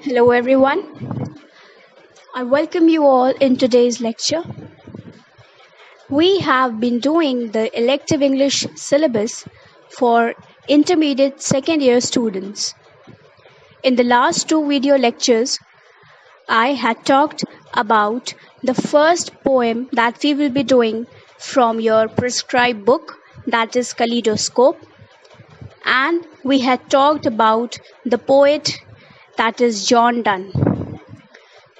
Hello everyone. I welcome you all in today's lecture. We have been doing the elective English syllabus for intermediate second year students. In the last two video lectures, I had talked about the first poem that we will be doing from your prescribed book, that is Kaleidoscope, and we had talked about the poet, that is John Donne.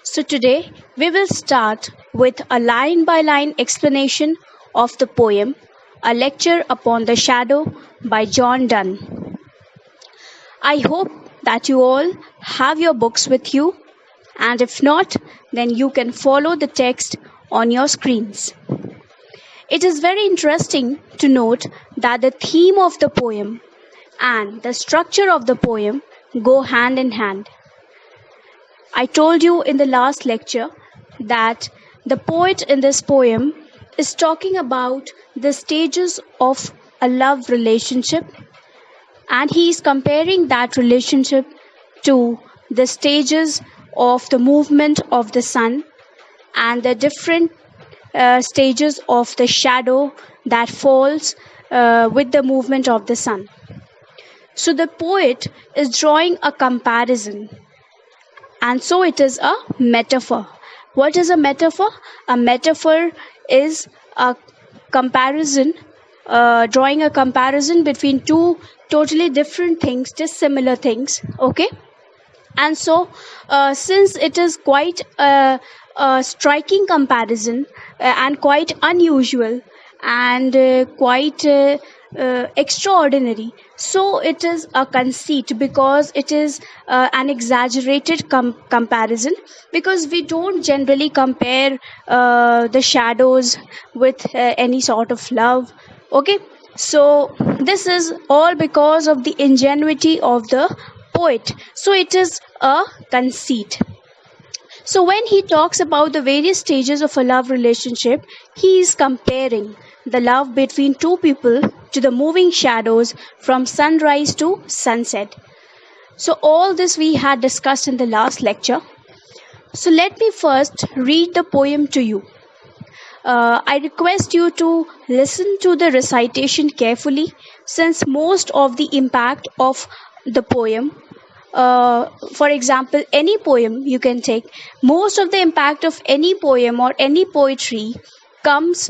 So today we will start with a line by line explanation of the poem A Lecture Upon the Shadow by John Donne. I hope that you all have your books with you, and if not, then you can follow the text on your screens. It is very interesting to note that the theme of the poem and the structure of the poem go hand in hand. I told you in the last lecture that the poet in this poem is talking about the stages of a love relationship, and he is comparing that relationship to the stages of the movement of the sun and the different stages of the shadow that falls with the movement of the sun. So the poet is drawing a comparison. And so it is a metaphor. What is a metaphor? A metaphor is a comparison, drawing a comparison between two totally different things, dissimilar things. Okay? And so, since it is quite a striking comparison and quite unusual and quite extraordinary, so it is a conceit because it is an exaggerated comparison, because we don't generally compare the shadows with any sort of love. Okay, so this is all because of the ingenuity of the poet. So it is a conceit. So when he talks about the various stages of a love relationship, he is comparing the love between two people to the moving shadows from sunrise to sunset. So all this we had discussed in the last lecture. So let me first read the poem to you. I request you to listen to the recitation carefully, since most of the impact of the poem, for example, any poem you can take, most of the impact of any poem or any poetry comes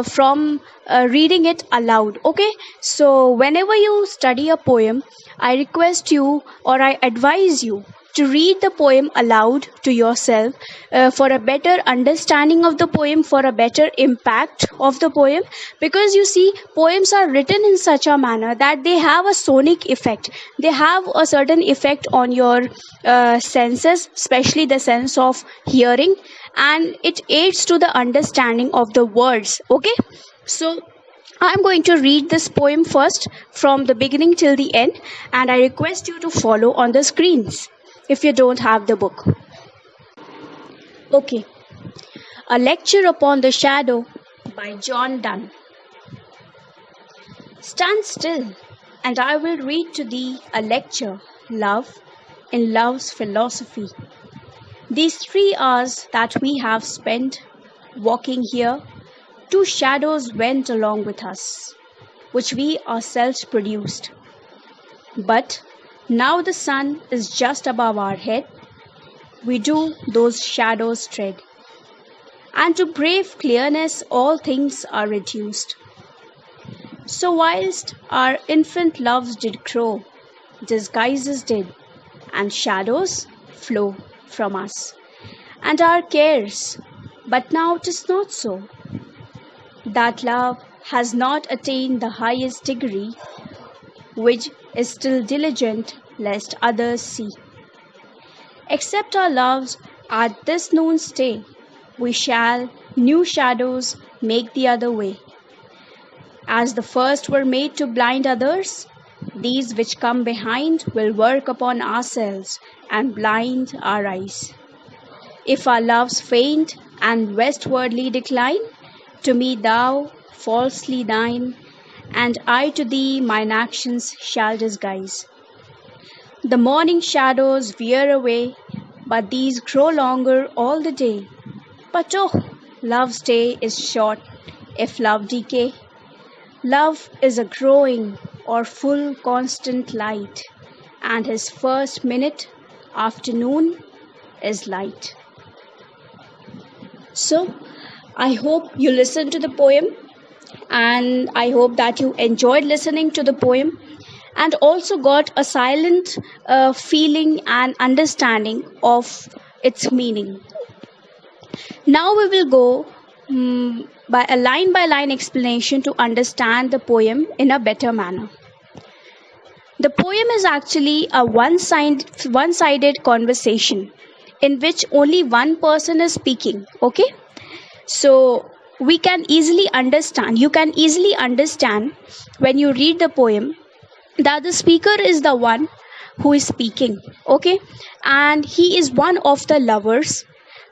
from reading it aloud. Okay, so whenever you study a poem, I request you or I advise you to read the poem aloud to yourself for a better understanding of the poem, for a better impact of the poem, because you see, poems are written in such a manner that they have a sonic effect. They have a certain effect on your senses, especially the sense of hearing, and it aids to the understanding of the words. Okay, so I'm going to read this poem first from the beginning till the end, and I request you to follow on the screens if you don't have the book. Okay. A Lecture Upon the Shadow by John Donne. Stand still, and I will read to thee a lecture, love, in love's philosophy. These 3 hours that we have spent walking here, 2 shadows went along with us, which we ourselves produced. But now the sun is just above our head, we do those shadows tread. And to brave clearness all things are reduced. So whilst our infant loves did grow, disguises did, and shadows flow from us, and our cares, but now 'tis not so. That love has not attained the highest degree, which is still diligent lest others see. Except our loves at this noon stay, we shall new shadows make the other way. As the first were made to blind others, these which come behind will work upon ourselves and blind our eyes. If our loves faint and westwardly decline, to me thou, falsely thine, and I to thee mine actions shall disguise. The morning shadows veer away but these grow longer all the day. But oh, love's day is short if love decay. Love is a growing or full constant light, and his first minute, afternoon, is light. So, I hope you listened to the poem, and I hope that you enjoyed listening to the poem and also got a silent feeling and understanding of its meaning. Now we will go by a line explanation to understand the poem in a better manner. The poem is actually a one-sided conversation in which only one person is speaking. Okay, so you can easily understand when you read the poem that the speaker is the one who is speaking. Okay, and he is one of the lovers,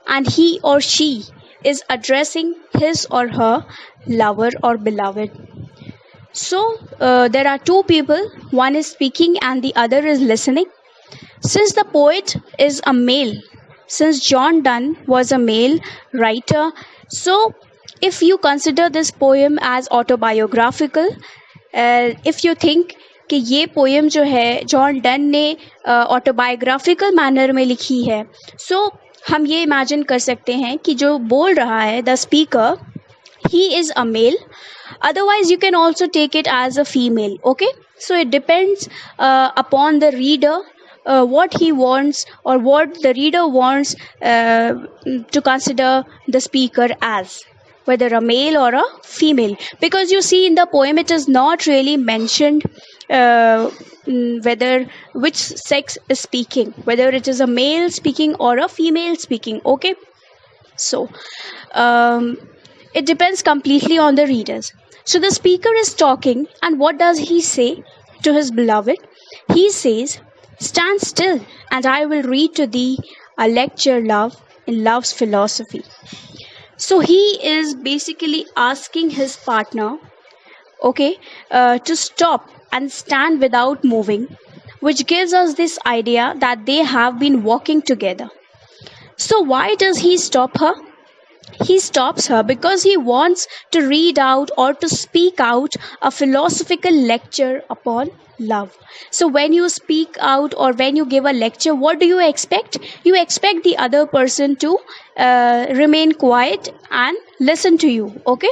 and he or she is addressing his or her lover or beloved. So there are two people, one is speaking and the other is listening. Since the poet is a male, since John Donne was a male writer, so if you consider this poem as autobiographical, if you think कि ये poem जो है John Donne ने autobiographical manner में लिखी है, सो हम ये इमेजिन कर सकते हैं कि जो बोल रहा है the speaker, he is a male. Otherwise you can also take it as a female. Okay, so it depends upon the reader, what he wants or what the reader wants to consider the speaker as, whether a male or a female, because you see in the poem it is not really mentioned whether which sex is speaking, whether it is a male speaking or a female speaking. Okay, so it depends completely on the readers. So the speaker is talking, and what does he say to his beloved? He says, "Stand still, and I will read to thee a lecture, love, in love's philosophy." So he is basically asking his partner, okay, to stop and stand without moving, which gives us this idea that they have been walking together. So why does he stop her? He stops her because he wants to read out or to speak out a philosophical lecture upon love. So when you speak out or when you give a lecture, what do you expect? You expect the other person to remain quiet and listen to you. Okay,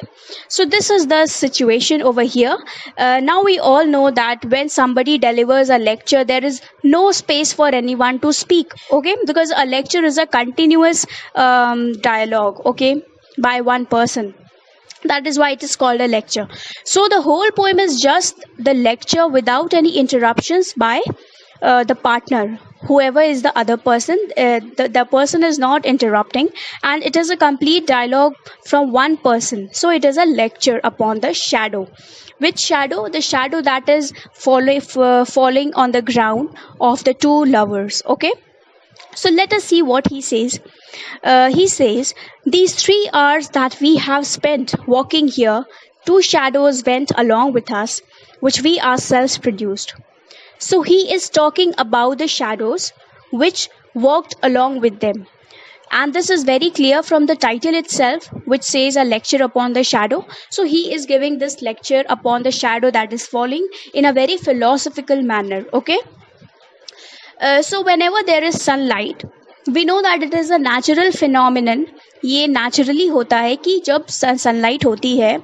so this is the situation over here. Now we all know that when somebody delivers a lecture, there is no space for anyone to speak. Okay, because a lecture is a continuous dialogue, okay, by one person. That is why it is called a lecture. So the whole poem is just the lecture without any interruptions by the partner, whoever is the other person. The person is not interrupting, and it is a complete dialogue from one person. So it is a lecture upon the shadow. Which shadow? The shadow that is falling on the ground of the two lovers. Okay, so let us see what he says. He says, "These 3 hours that we have spent walking here, 2 shadows went along with us, which we ourselves produced." So he is talking about the shadows which walked along with them. And this is very clear from the title itself, which says a lecture upon the shadow. So he is giving this lecture upon the shadow that is falling in a very philosophical manner. Okay. So whenever there is sunlight, we know that it is a natural phenomenon. ये naturally होता है कि जब sunlight होती है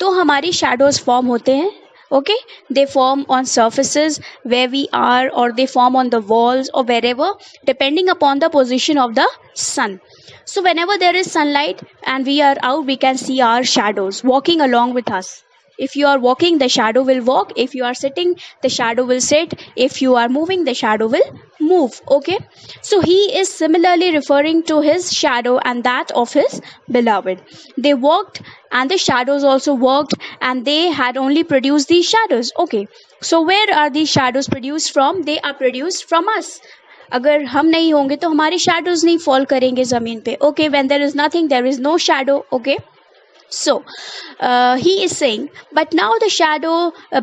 तो हमारी shadows form होते हैं. Okay, they form on surfaces where we are, or they form on the walls or wherever, depending upon the position of the sun. So whenever there is sunlight and we are out, we can see our shadows walking along with us. If you are walking, the shadow will walk. If you are sitting, the shadow will sit. If you are moving, the shadow will move. Okay, so he is similarly referring to his shadow and that of his beloved. They walked and the shadows also walked, and they had only produced these shadows. Okay, so where are these shadows produced from? They are produced from us. अगर हम नहीं होंगे तो हमारी shadows नहीं fall करेंगे जमीन पे. Okay, when there is nothing, there is no shadow. Okay, So he is saying, but now the shadow,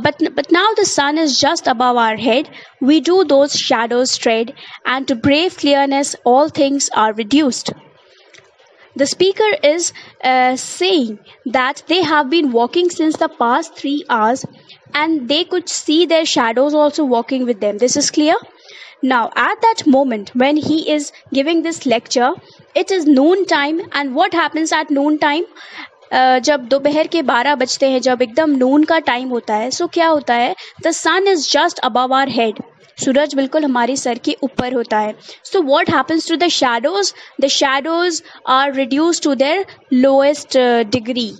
but now the sun is just above our head. We do those shadows tread, and to brave clearness, all things are reduced. The speaker is saying that they have been walking since the past 3 hours, and they could see their shadows also walking with them. This is clear. Now, at that moment when he is giving this lecture, it is noon time, and what happens at noon time? जब दोपहर के 12 बजते हैं, जब एकदम नून का time होता है, सो क्या होता है? The sun is just above our head. सूरज बिल्कुल हमारे सर के ऊपर होता है. So what happens to the shadows? The shadows are reduce to their lowest degree.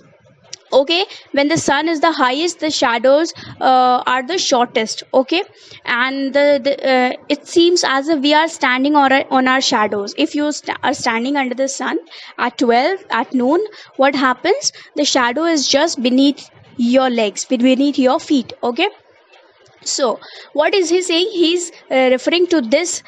Okay, when the sun is the highest, the shadows are the shortest. Okay, and it seems as if we are standing on our shadows. If you are standing under the sun at 12 at noon, what happens? The shadow is just beneath your legs, beneath your feet. Okay, so what is he saying? He's referring to this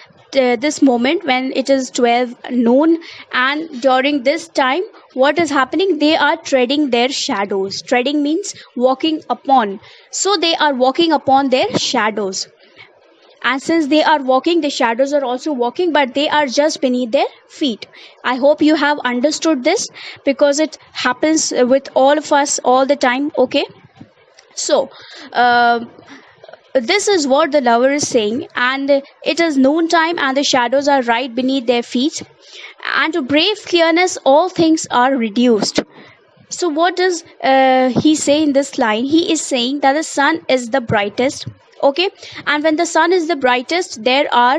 moment when it is 12 noon, and during this time what is happening? They are treading their shadows. Treading means walking upon. So they are walking upon their shadows, and since they are walking, the shadows are also walking, but they are just beneath their feet. I hope you have understood this, because it happens with all of us all the time. Okay, so this is what the lover is saying, and it is noontime, and the shadows are right beneath their feet, and to brave clearness, all things are reduced. So, what does he say in this line? He is saying that the sun is the brightest. Okay, and when the sun is the brightest, there are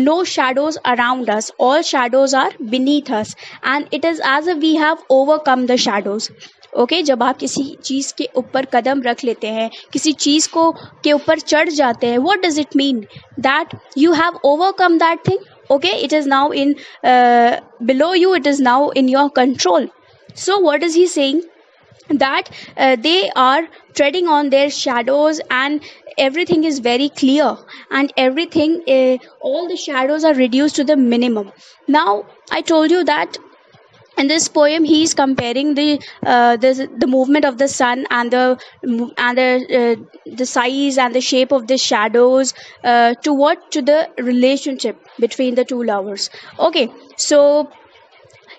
no shadows around us. All shadows are beneath us, and it is as if we have overcome the shadows. Okay जब आप किसी चीज़ के ऊपर कदम रख लेते हैं, किसी चीज़ को के ऊपर चढ़ जाते हैं, what does it mean? That you have overcome that thing. Okay, it is now in below you, it is now in your control. So what is he saying? That they are treading on their shadows, and everything is very clear, and everything, all the shadows are reduced to the minimum. Now I told you that in this poem he is comparing the movement of the sun and the size and the shape of the shadows to the relationship between the two lovers. Okay, so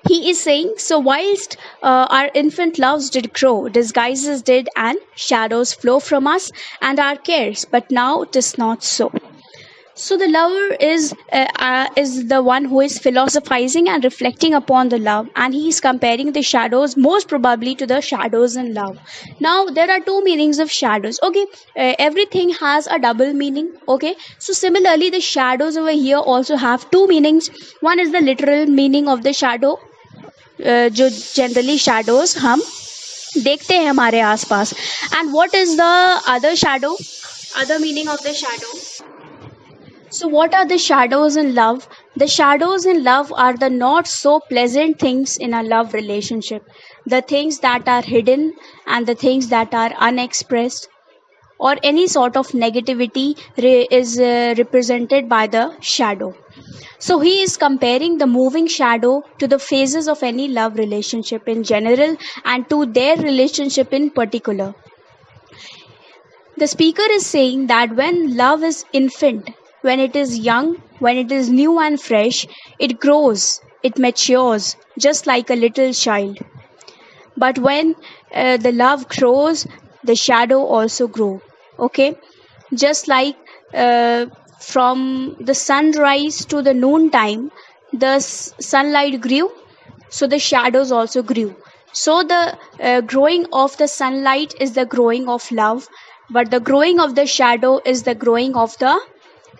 he is saying, so whilst our infant loves did grow, disguises did, and shadows flow from us and our cares, but now 'tis not so. So the lover is the one who is philosophizing and reflecting upon the love, and he is comparing the shadows most probably to the shadows in love. Now there are two meanings of shadows. Okay, everything has a double meaning. Okay, so similarly the shadows over here also have two meanings. One is the literal meaning of the shadow, जो generally shadows हम देखते हैं हमारे आसपास, and what is the other shadow, other meaning of the shadow. So what are the shadows in love? The shadows in love are the not so pleasant things in a love relationship, the things that are hidden and the things that are unexpressed, or any sort of negativity is represented by the shadow. So he is comparing the moving shadow to the phases of any love relationship in general and to their relationship in particular. The speaker is saying that when love is infant, when it is young, when it is new and fresh, it grows, it matures just like a little child. But when the love grows, the shadow also grows. Okay, just like from the sunrise to the noon time, the sunlight grew, so the shadows also grew. So the growing of the sunlight is the growing of love, but the growing of the shadow is the growing of the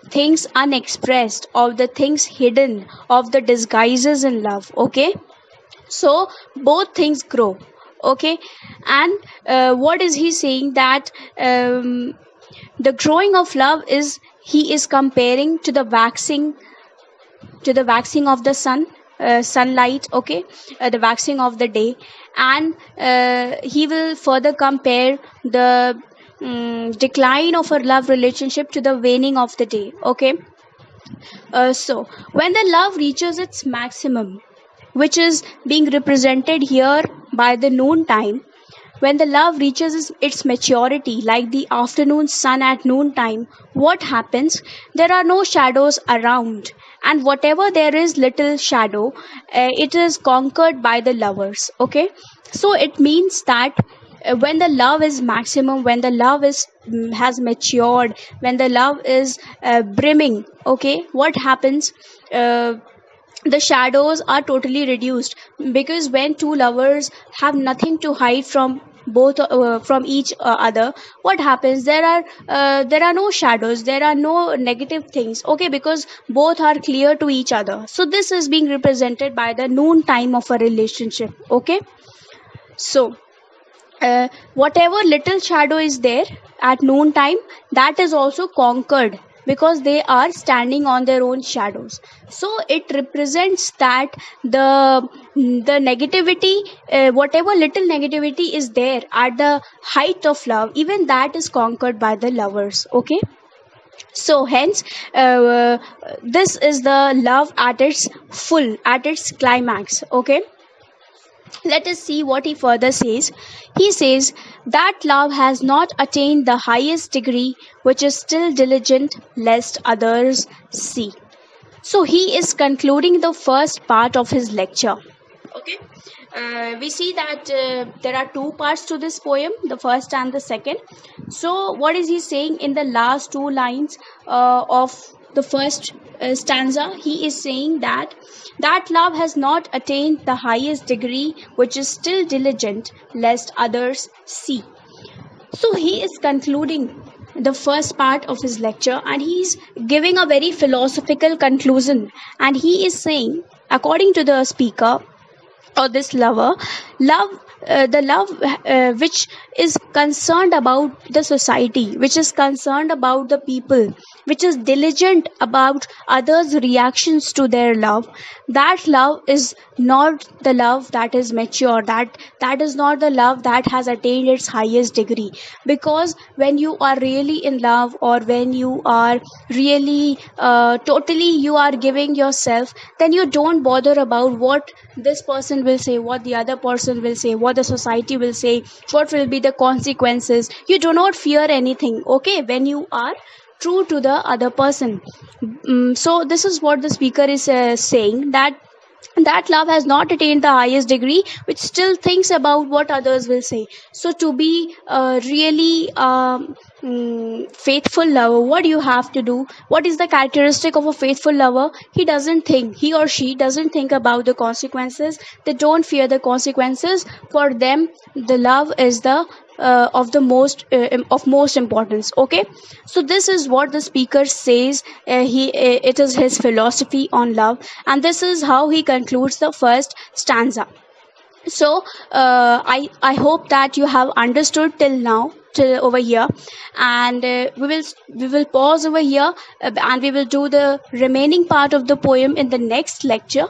things unexpressed, of the things hidden, of the disguises in love. Okay, so both things grow. Okay, and what is he saying? That the growing of love is, he is comparing to the waxing of the sunlight. Okay, the waxing of the day, and he will further compare the decline of a love relationship to the waning of the day. Okay, so when the love reaches its maximum, which is being represented here by the noon time, when the love reaches its maturity, like the afternoon sun at noontime, what happens? There are no shadows around, and whatever there is little shadow, it is conquered by the lovers. Okay, so it means that when the love is maximum, when the love is has matured, when the love is brimming, okay, what happens? The shadows are totally reduced, because when two lovers have nothing to hide from both from each other, what happens? There are no shadows, there are no negative things, okay, because both are clear to each other. So this is being represented by the noon time of a relationship. Okay, so whatever little shadow is there at noon time, that is also conquered, because they are standing on their own shadows. So it represents that the negativity, whatever little negativity is there at the height of love, even that is conquered by the lovers. Okay, so hence this is the love at its full, at its climax. Okay, let us see what he further says. He says that love has not attained the highest degree, which is still diligent lest others see. So he is concluding the first part of his lecture. Okay, we see that there are two parts to this poem, the first and the second. So what is he saying in the last two lines of the first stanza? He is saying that love has not attained the highest degree, which is still diligent lest others see. So he is concluding the first part of his lecture, and he is giving a very philosophical conclusion, and he is saying, according to the speaker or this lover, the love which is concerned about the society, which is concerned about the people, which is diligent about others' reactions to their love, that love is not the love that is mature, that is not the love that has attained its highest degree. Because when you are really in love, or when you are really totally you are giving yourself, then you don't bother about what this person will say, what the other person will say, what the society will say, what will be the consequences. You do not fear anything, okay, when you are true to the other person. So this is what the speaker is saying, that love has not attained the highest degree, which still thinks about what others will say. So to be really faithful lover, what do you have to do? What is the characteristic of a faithful lover? He or she doesn't think about the consequences. They don't fear the consequences. For them, the love is the of most importance. Okay, so this is what the speaker says. It is his philosophy on love, and this is how he concludes the first stanza. So I hope that you have understood till now, till over here, and we will pause over here, and we will do the remaining part of the poem in the next lecture.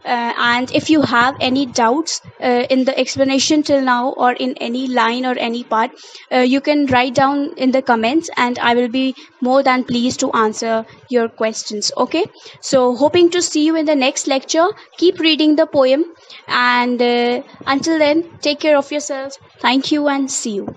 And if you have any doubts in the explanation till now, or in any line or any part, you can write down in the comments, and I will be more than pleased to answer your questions. Okay, so hoping to see you in the next lecture. Keep reading the poem, and until then, take care of yourselves. Thank you, and see you.